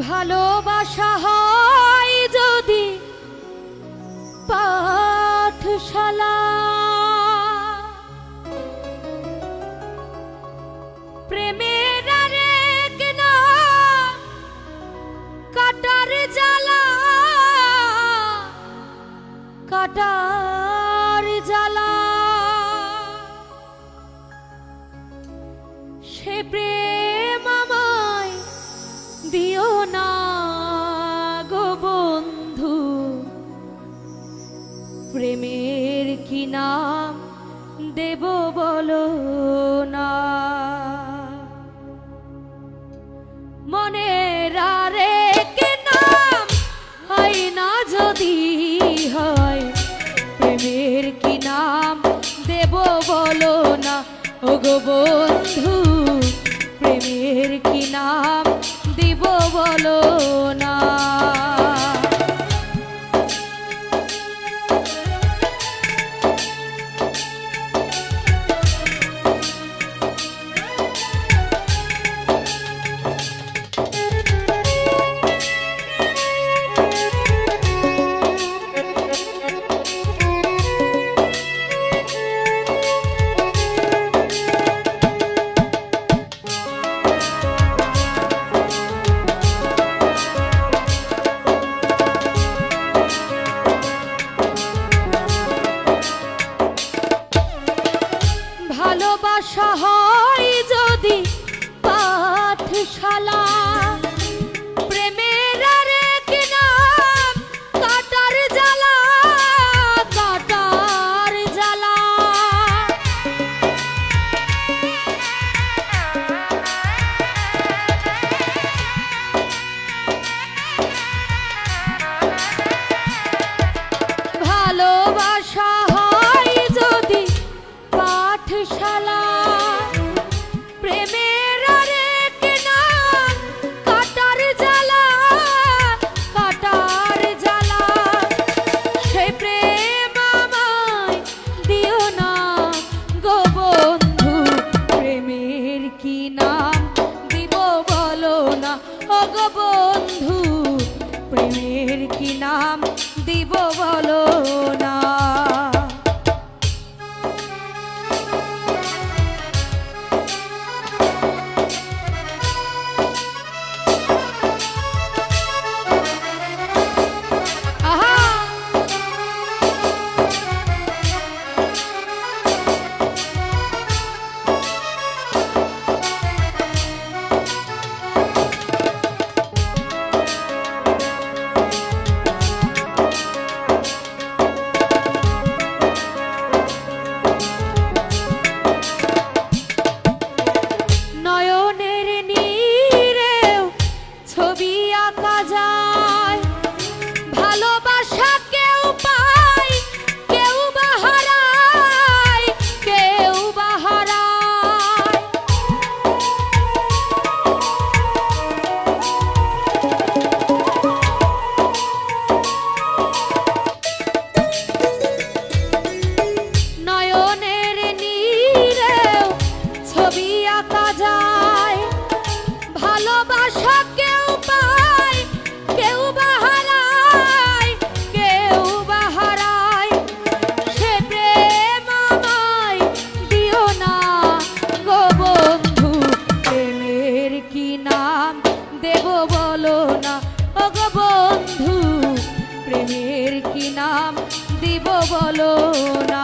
ভালোবাসা হয় যদি পাঠশালা, প্রেমের আরেক নাম কাটার জ্বালা, কাটার জ্বালা। সে প্রেম আমায় দিও না গো বন্ধু, প্রেমের কি নাম দেব বলো না। মনের আরেক নাম হয় না যদি হয়, প্রেমের কি নাম দেব বলো না ও গো বন্ধু, প্রেমের কি নাম দিব বলো না। ভালোবাসা হয় যদি পাঠশালা, প্রেমের আরেক নাম কাটার জ্বালা, কাটার জ্বালা। ভালোবাসা হয় যদি পাঠশালা, প্রেমের আরেক নাম কাটার জ্বালা, কাটার জ্বালা। সে প্রেম আমায় দিও না গো বন্ধু, প্রেমের কি নাম দিব বলো না ও গো বন্ধু, প্রেমের কি নাম দিব বলো না। নয়নের নীরেও ছবি আঁকা যায়, ভালোবাসা কেউ পায় কেউ বা হারায়, কেউ বা হারায়। নয়নের নীরেও ছবি আঁকা যায়, ভালোবাসা কেউ পায় কেউ বা হারায়, কেউ বা হারায়। সে প্রেম আমায় দিও না গো বন্ধু, প্রেমের কি নাম দেব বলো না ও গো বন্ধু, প্রেমের কি নাম দিব বলো না।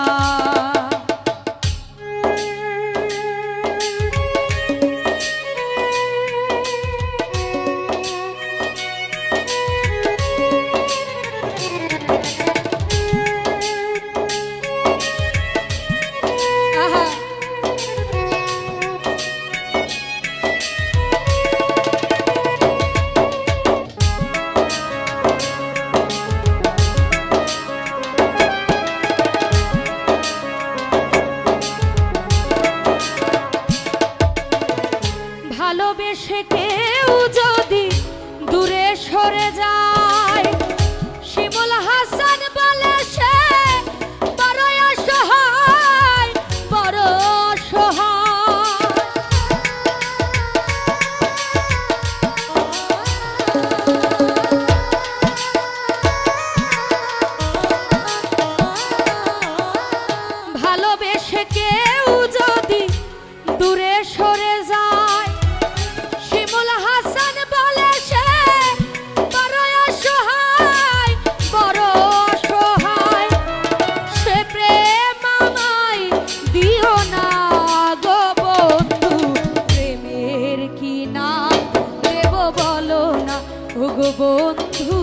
বলো না ওগো বন্ধু,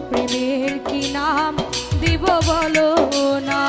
প্রেমের কি নাম দিব বলো না।